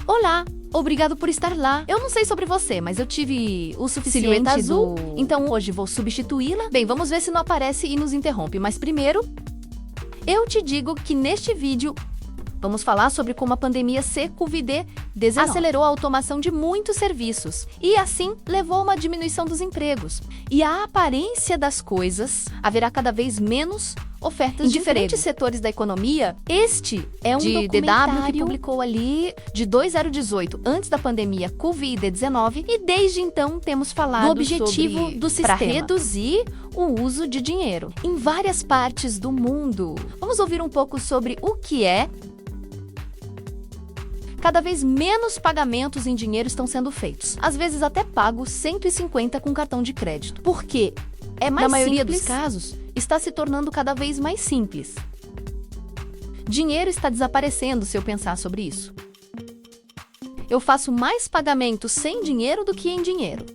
Olá, obrigado por estar lá. Eu não sei sobre você, mas eu tive o suficiente Silhueta azul. Então hoje vou substituí-la. Bem, vamos ver se não aparece e nos interrompe. Mas primeiro, eu te digo que neste vídeo vamos falar sobre como a pandemia Covid-19 acelerou a automação de muitos serviços e, assim, levou a uma diminuição dos empregos. E a aparência das coisas, haverá cada vez menos ofertas de diferentes setores da economia. Este é um documentário que publicou ali de 2018, antes da pandemia Covid-19, e desde então temos falado do objetivo do sistema para reduzir o uso de dinheiro em várias partes do mundo. Vamos ouvir um pouco sobre o que é. Cada vez menos pagamentos em dinheiro estão sendo feitos, às vezes até pago 150 com cartão de crédito. Porque é mais simples, na maioria dos casos, está se tornando cada vez mais simples. Dinheiro está desaparecendo se eu pensar sobre isso. Eu faço mais pagamentos sem dinheiro do que em dinheiro.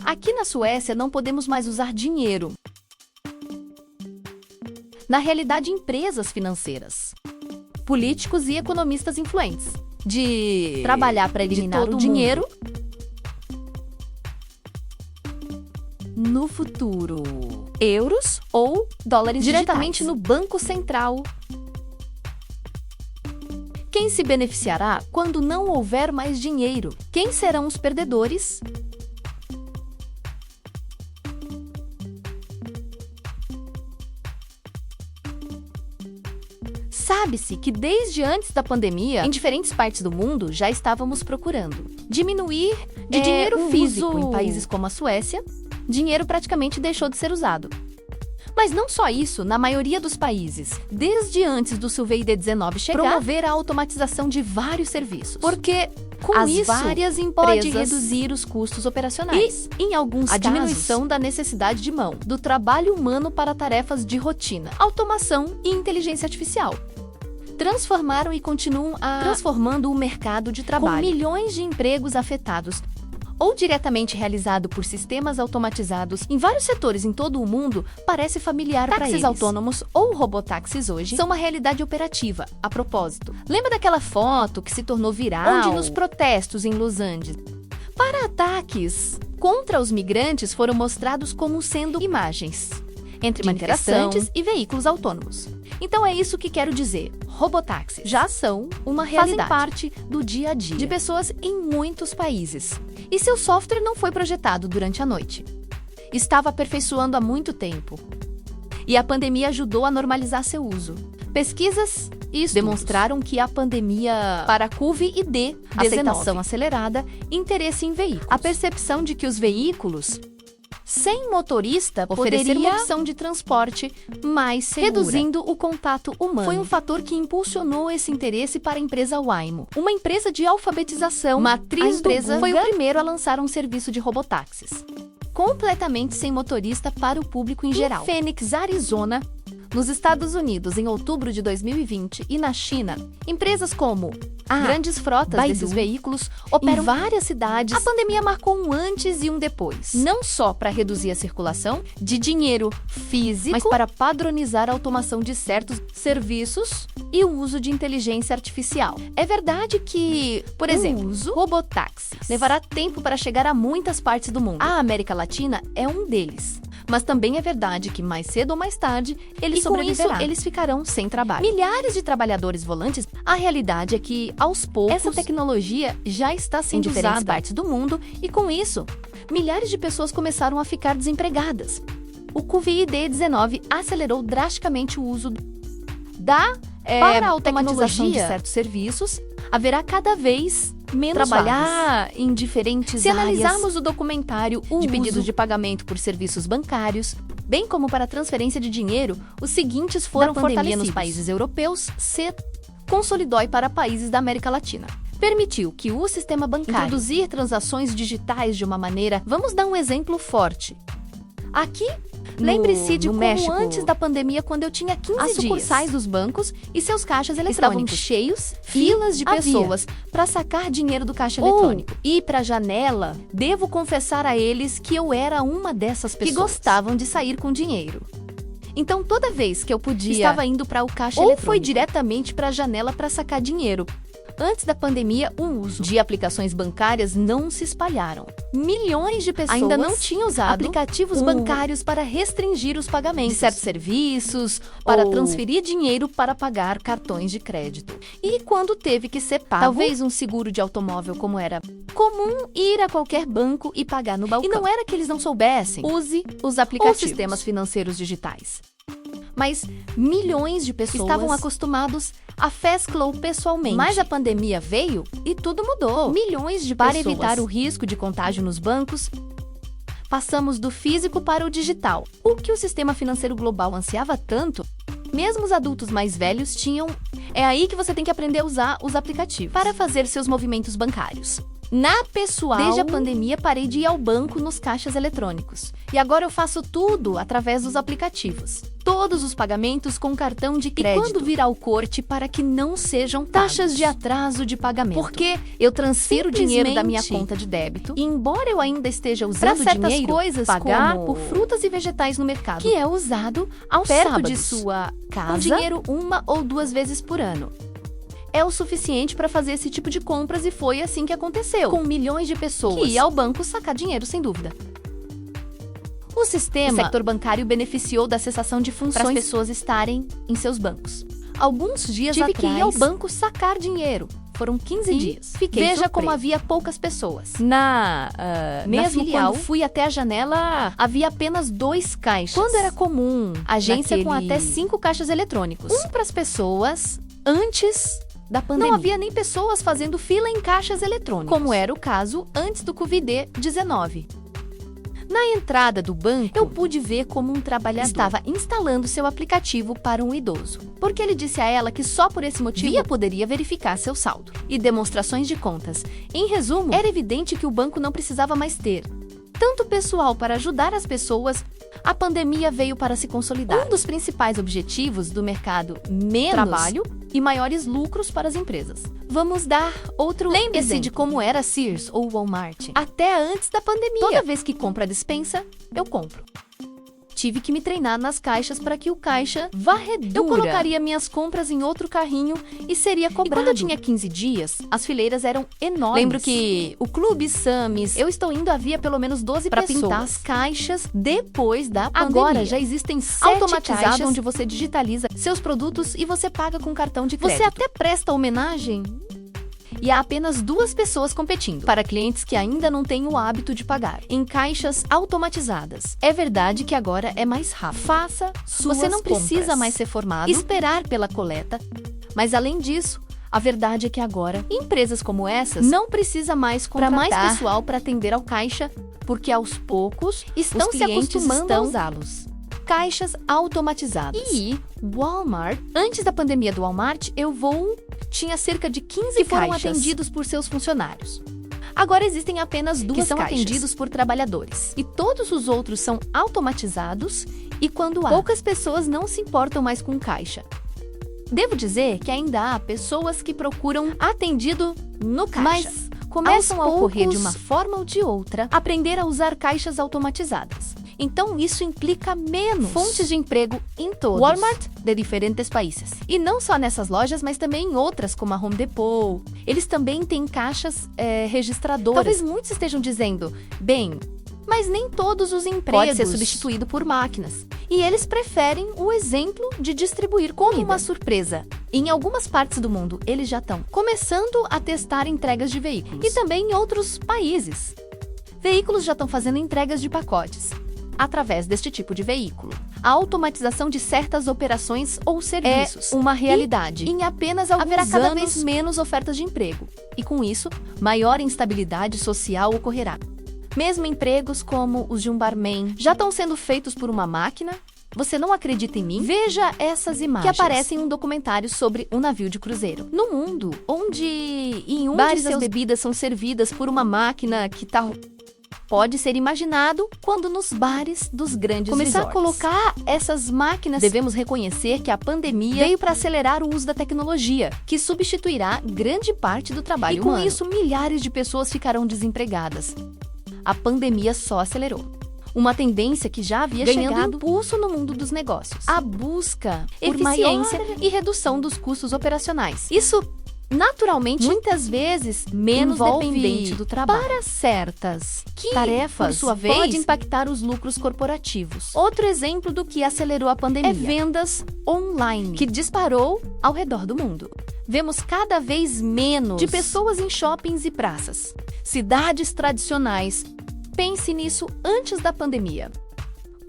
Aqui na Suécia não podemos mais usar dinheiro. Na realidade, empresas financeiras, políticos e economistas influentes, de trabalhar para eliminar o dinheiro no futuro. Euros ou dólares diretamente no Banco Central. Quem se beneficiará quando não houver mais dinheiro? Quem serão os perdedores? Sabe-se que desde antes da pandemia, em diferentes partes do mundo, já estávamos procurando diminuir de dinheiro físico em países como a Suécia. Dinheiro praticamente deixou de ser usado. Mas não só isso, na maioria dos países, desde antes do Covid-19 chegar, promover a automatização de vários serviços. Porque com isso, várias empresas pode reduzir os custos operacionais. E, em alguns casos, a diminuição da necessidade de mão, do trabalho humano para tarefas de rotina, automação e inteligência artificial. Transformaram e continuam transformando o mercado de trabalho, com milhões de empregos afetados, ou diretamente realizado por sistemas automatizados em vários setores em todo o mundo. Parece familiar para eles. Táxis autônomos ou robotáxis hoje são uma realidade operativa. A propósito, lembra daquela foto que se tornou viral, onde nos protestos em Los Angeles, para ataques contra os migrantes, foram mostrados como sendo imagens entre manifestantes e veículos autônomos. Então é isso que quero dizer. Robotáxis já são uma realidade. Fazem parte do dia a dia de pessoas em muitos países. E seu software não foi projetado durante a noite. Estava aperfeiçoando há muito tempo. E a pandemia ajudou a normalizar seu uso. Pesquisas e estudos demonstraram que a pandemia para a Covid-19, aceitação acelerada, interesse em veículos, a percepção de que os veículos sem motorista oferecer uma opção de transporte mais segura, reduzindo o contato humano. Foi um fator que impulsionou esse interesse para a empresa Waymo, uma empresa de alfabetização. Matriz empresa foi o primeiro a lançar um serviço de robotáxis, completamente sem motorista para o público em geral. Em Phoenix, Arizona, nos Estados Unidos, em outubro de 2020, e na China, empresas como grandes frotas Baidu desses veículos operam em várias cidades. A pandemia marcou um antes e um depois, não só para reduzir a circulação de dinheiro físico, mas para padronizar a automação de certos serviços e o uso de inteligência artificial. É verdade que, por exemplo, o robotáxi levará tempo para chegar a muitas partes do mundo. A América Latina é um deles. Mas também é verdade que mais cedo ou mais tarde eles sobreviverão. Com isso, eles ficarão sem trabalho. Milhares de trabalhadores volantes. A realidade é que, aos poucos, essa tecnologia já está sendo usada em diferentes partes do mundo e, com isso, milhares de pessoas começaram a ficar desempregadas. O Covid-19 acelerou drasticamente o uso para a automatização de certos serviços. Haverá cada vez menos trabalhar em diferentes áreas. Se analisarmos o documentário, de pedidos de pagamento por serviços bancários, bem como para transferência de dinheiro, os seguintes foram fortalecidos nos países europeus, se consolidou para países da América Latina. Permitiu que o sistema bancário introduzir transações digitais de uma maneira. Vamos dar um exemplo forte. Aqui, lembre-se de como México, antes da pandemia, quando eu tinha 15 dias, as sucursais dos bancos e seus caixas eletrônicos estavam cheios, filas de pessoas para sacar dinheiro do caixa eletrônico. Ir para a janela, devo confessar a eles que eu era uma dessas pessoas que gostavam de sair com dinheiro. Então, toda vez que eu podia, estava indo para o caixa ou eletrônico. foi diretamente para a janela para sacar dinheiro. Antes da pandemia, o uso de aplicações bancárias não se espalharam. Milhões de pessoas ainda não tinham usado aplicativos bancários para restringir os pagamentos de certos serviços, para transferir dinheiro para pagar cartões de crédito. E quando teve que ser pago, talvez um seguro de automóvel, como era comum ir a qualquer banco e pagar no balcão. E não era que eles não soubessem. Use os aplicativos Ou sistemas financeiros digitais. Mas milhões de pessoas estavam acostumados a Fastclow pessoalmente. Mas a pandemia veio e tudo mudou. Milhões de Para pessoas. evitar o risco de contágio nos bancos, passamos do físico para o digital. O que o sistema financeiro global ansiava tanto, mesmo os adultos mais velhos tinham. É aí que você tem que aprender a usar os aplicativos para fazer seus movimentos bancários. Na pessoal, desde a pandemia, parei de ir ao banco nos caixas eletrônicos. E agora eu faço tudo através dos aplicativos. Todos os pagamentos com cartão de crédito. E quando virar o corte para que não sejam taxas de atraso de pagamento. Porque eu transfiro dinheiro da minha conta de débito. E embora eu ainda esteja usando certas dinheiro, coisas, pagar como por frutas e vegetais no mercado, que é usado aos perto sábados, de sua casa, com dinheiro 1 ou 2 vezes por ano. É o suficiente para fazer esse tipo de compras e foi assim que aconteceu, com milhões de pessoas que iam ao banco sacar dinheiro, sem dúvida. O sector bancário beneficiou da cessação de funções para as pessoas estarem em seus bancos. Alguns dias Tive atrás, que ir ao banco sacar dinheiro. Foram 15 dias. Fiquei Veja surpresa. como havia poucas pessoas. Mesmo filial, quando fui até a janela, havia apenas 2 caixas. Quando era comum, Agência com até 5 caixas eletrônicos. Um para as pessoas antes da pandemia. Não havia nem pessoas fazendo fila em caixas eletrônicos, como era o caso antes do Covid-19. Na entrada do banco, eu pude ver como um trabalhador estava instalando seu aplicativo para um idoso, porque ele disse a ela que só por esse motivo poderia verificar seu saldo e demonstrações de contas. Em resumo, era evidente que o banco não precisava mais ter tanto pessoal para ajudar as pessoas. A pandemia veio para se consolidar. Um dos principais objetivos do mercado: menos trabalho e maiores lucros para as empresas. Vamos dar outro Lembre-se de como era Sears ou Walmart até antes da pandemia. Toda vez que compro a despensa, eu compro. Tive que me treinar nas caixas para que o caixa varredura. Eu colocaria minhas compras em outro carrinho e seria cobrado. E quando eu tinha 15 dias, as fileiras eram enormes. Lembro que o Clube Samis, eu estou indo, havia pelo menos 12 para pintar as caixas depois da pandemia. Agora já existem 7 caixas onde você digitaliza seus produtos e você paga com cartão de crédito. Você até presta homenagem. E há apenas 2 pessoas competindo, para clientes que ainda não têm o hábito de pagar, em caixas automatizadas. É verdade que agora é mais rápido. Faça suas Você não precisa compras. mais ser formado, esperar pela coleta. Mas além disso, a verdade é que agora, empresas como essas não precisa mais contratar mais pessoal para atender ao caixa, porque aos poucos estão se acostumando a usá-los. Caixas automatizadas. E Walmart, antes da pandemia do Walmart, tinha cerca de 15 que foram atendidos por seus funcionários. Agora existem apenas 2 que são atendidos por trabalhadores. E todos os outros são automatizados e quando poucas pessoas não se importam mais com caixa. Devo dizer que ainda há pessoas que procuram atendido no caixa. Mas começam a ocorrer de uma forma ou de outra aprender a usar caixas automatizadas. Então, isso implica menos fontes de emprego em todos Walmart de diferentes países. E não só nessas lojas, mas também em outras, como a Home Depot. Eles também têm caixas registradoras. Talvez muitos estejam dizendo, bem, mas nem todos os empregos podem ser substituídos por máquinas. E eles preferem o exemplo de distribuir como uma surpresa. Em algumas partes do mundo, eles já estão começando a testar entregas de veículos. E também em outros países. Veículos já estão fazendo entregas de pacotes através deste tipo de veículo. A automatização de certas operações ou serviços é uma realidade. E em apenas alguns anos, haverá cada vez menos ofertas de emprego. E com isso, maior instabilidade social ocorrerá. Mesmo empregos como os de um barman já estão sendo feitos por uma máquina. Você não acredita em mim? Veja essas imagens que aparecem em um documentário sobre um navio de cruzeiro. No mundo, onde as bebidas são servidas por uma máquina que pode ser imaginado quando nos bares dos grandes começar a colocar essas máquinas. Devemos reconhecer que a pandemia veio para acelerar o uso da tecnologia, que substituirá grande parte do trabalho humano. E com isso, milhares de pessoas ficarão desempregadas. A pandemia só acelerou. Uma tendência que já havia ganhando chegado impulso no mundo dos negócios. a busca por Eficiência maior e redução dos custos operacionais. Isso, naturalmente, muitas vezes menos envolve dependente do trabalho. para certas Que, tarefas, por sua vez, pode impactar os lucros corporativos. Outro exemplo do que acelerou a pandemia É vendas online, que disparou ao redor do mundo. vemos cada vez menos De pessoas em shoppings e praças, cidades tradicionais. Pense nisso antes da pandemia.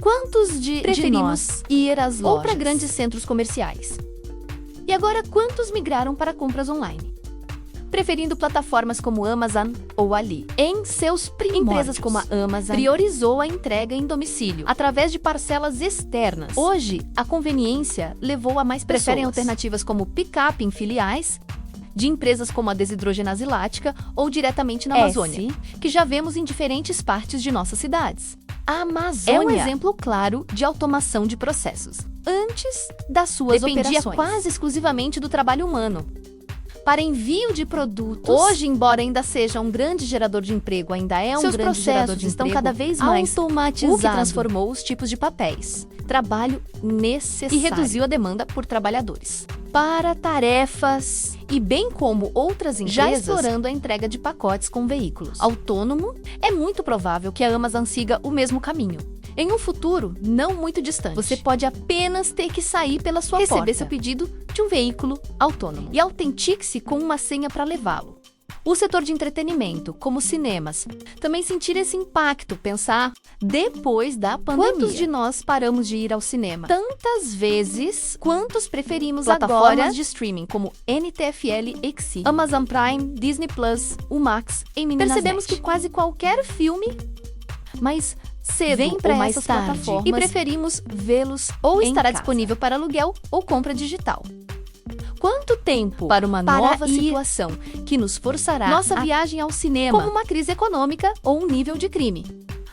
Quantos de Preferimos nós ir às ou lojas para grandes centros comerciais? E agora, quantos migraram para compras online? Preferindo plataformas como Amazon ou Ali. Em seus primórdios, Empresas como a Amazon priorizou a entrega em domicílio através de parcelas externas. Hoje, a conveniência levou a mais pessoas. Preferem alternativas como pick-up em filiais de empresas como a Desidrogenase Lática ou diretamente na Amazônia, que já vemos em diferentes partes de nossas cidades. A Amazônia É um exemplo claro de automação de processos. Antes das suas dependia operações, quase exclusivamente do trabalho humano. para envio de produtos. Hoje, embora ainda seja um grande gerador de emprego, ainda é um seus grande gerador de processos estão emprego cada vez mais automatizados, o que transformou os tipos de papéis, trabalho necessário e reduziu a demanda por trabalhadores. para tarefas E bem como outras empresas, já explorando a entrega de pacotes com veículos autônomo, é muito provável que a Amazon siga o mesmo caminho. Em um futuro não muito distante, você pode apenas ter que sair pela sua receber porta seu pedido de um veículo autônomo e autentique-se com uma senha para levá-lo. O setor de entretenimento, como cinemas, também sentir esse impacto, pensar depois da pandemia. Quantos de nós paramos de ir ao cinema? Tantas vezes, Quantos preferimos plataformas agora de streaming como NTFL, Exi, Amazon Prime, Disney Plus, o Max, em Minas percebemos Net. que quase qualquer filme mais cedo vem ou para mais essas tarde plataformas e preferimos vê-los ou em estará casa. disponível para aluguel ou compra digital. Quanto tempo Para uma para nova ir situação que nos forçará nossa a viagem ao cinema? como uma crise econômica ou um nível de crime.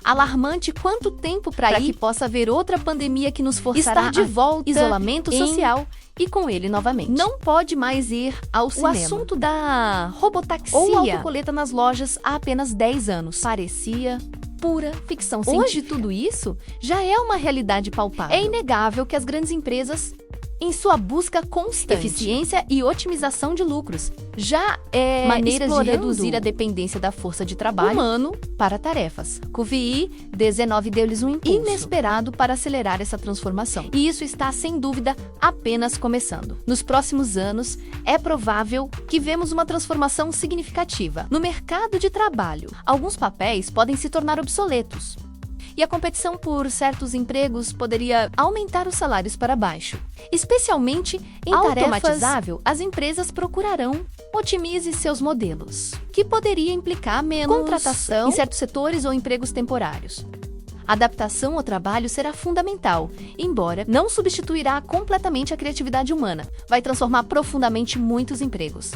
Alarmante quanto tempo para Para ir que possa haver outra pandemia que nos forçará estar de a volta isolamento em- social e com ele novamente. Não pode mais ir ao o cinema. assunto da robotaxia ou autocoleta nas lojas há apenas 10 anos. parecia pura ficção Hoje, científica. tudo isso já é uma realidade palpável. É inegável que as grandes empresas, Em sua busca constante, eficiência e otimização de lucros, já maneiras de explorando reduzir a dependência da força de trabalho humano para tarefas. Covid-19 deu-lhes um impulso Inesperado para acelerar essa transformação. e isso está, sem dúvida, apenas começando. Nos próximos anos, é provável que vemos uma transformação significativa no mercado de trabalho. Alguns papéis podem se tornar obsoletos e a competição por certos empregos poderia aumentar os salários para baixo. Especialmente em tarefas Automatizável, as empresas procurarão otimize seus modelos, que poderia implicar menos contratação em certos setores ou empregos temporários. A adaptação ao trabalho será fundamental, embora não substituirá completamente a criatividade humana, vai transformar profundamente muitos empregos,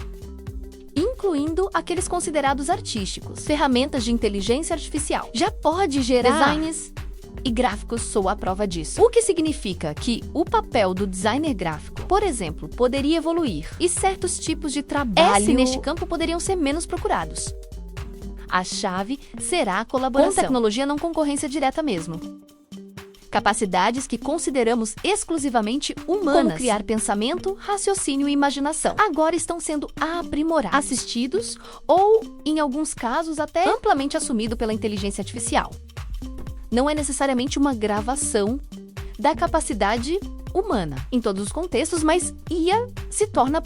incluindo aqueles considerados artísticos. Ferramentas de inteligência artificial já pode gerar designs e gráficos, sou a prova disso. O que significa que o papel do designer gráfico, por exemplo, poderia evoluir e certos tipos de trabalho neste campo poderiam ser menos procurados. A chave será a colaboração. Com Tecnologia, não concorrência direta mesmo. Capacidades que consideramos exclusivamente humanas, como criar pensamento, raciocínio e imaginação, agora estão sendo aprimorados, assistidos ou, em alguns casos, até amplamente assumido pela inteligência artificial. Não é necessariamente uma gravação da capacidade humana em todos os contextos, mas IA se torna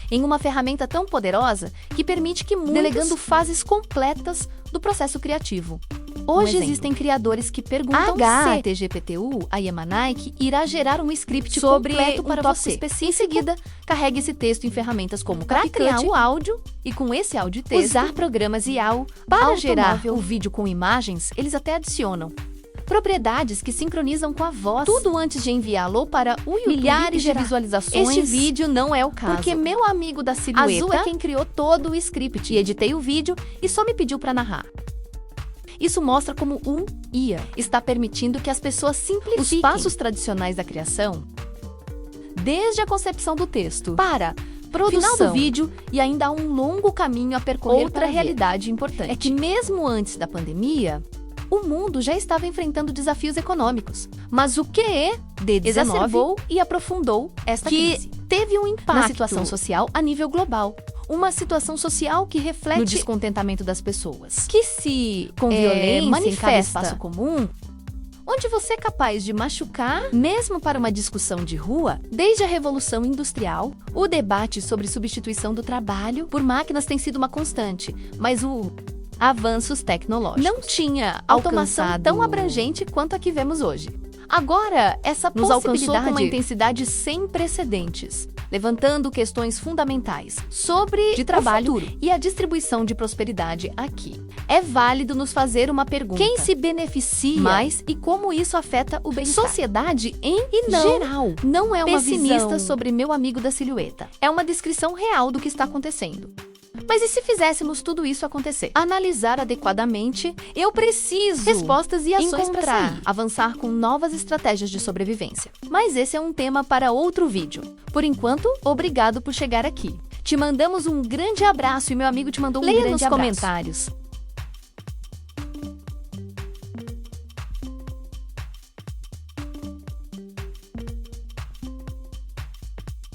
em uma ferramenta tão poderosa que permite que muitos delegando fases completas do processo criativo. Hoje exemplo. existem criadores que perguntam se TGPTU, a Yamanike, irá gerar um script Sobre completo um para tópico você. Em seguida, carregue esse texto em ferramentas como Para criar CapCut o áudio e com esse áudio e texto, usar programas IAL para para gerar gerar o vídeo com imagens, eles até adicionam propriedades que sincronizam com a voz, tudo antes de enviá-lo para o YouTube. Milhares de gerar. visualizações. Este vídeo não é o caso, porque meu amigo da silhueta Azul é quem criou todo o script e editei o vídeo e só me pediu para narrar. Isso mostra como um IA está permitindo que as pessoas simplifiquem os passos tradicionais da criação, desde a concepção do texto para produção Final do vídeo, e ainda há um longo caminho a percorrer Outra para realidade importante. É que mesmo antes da pandemia, o mundo já estava enfrentando desafios econômicos. Mas o QE19 exacerbou e aprofundou esta crise. Teve um impacto Na situação social a nível global. Uma situação social que reflete no descontentamento das pessoas, que se com violência em cada manifesta espaço comum, onde você é capaz de machucar, mesmo para uma discussão de rua. Desde a Revolução Industrial, o debate sobre substituição do trabalho por máquinas tem sido uma constante, mas avanços tecnológicos não tinha automação alcançado tão abrangente quanto a que vemos hoje. Agora, essa Nos alcançou possibilidade com uma intensidade sem precedentes, levantando questões fundamentais sobre de trabalho o futuro e a distribuição de prosperidade aqui. É válido nos fazer uma pergunta: quem se beneficia mais e como isso afeta o bem-estar? Sociedade em geral. Não é uma pessimista visão sobre meu amigo da silhueta. É uma descrição real do que está acontecendo. Mas e se fizéssemos tudo isso acontecer? Analisar adequadamente, eu preciso respostas e ações para encontrar, sair. avançar com novas estratégias de sobrevivência. Mas esse é um tema para outro vídeo. Por enquanto, obrigado por chegar aqui. Te mandamos um grande abraço e meu amigo te mandou um Leia grande nos abraço. comentários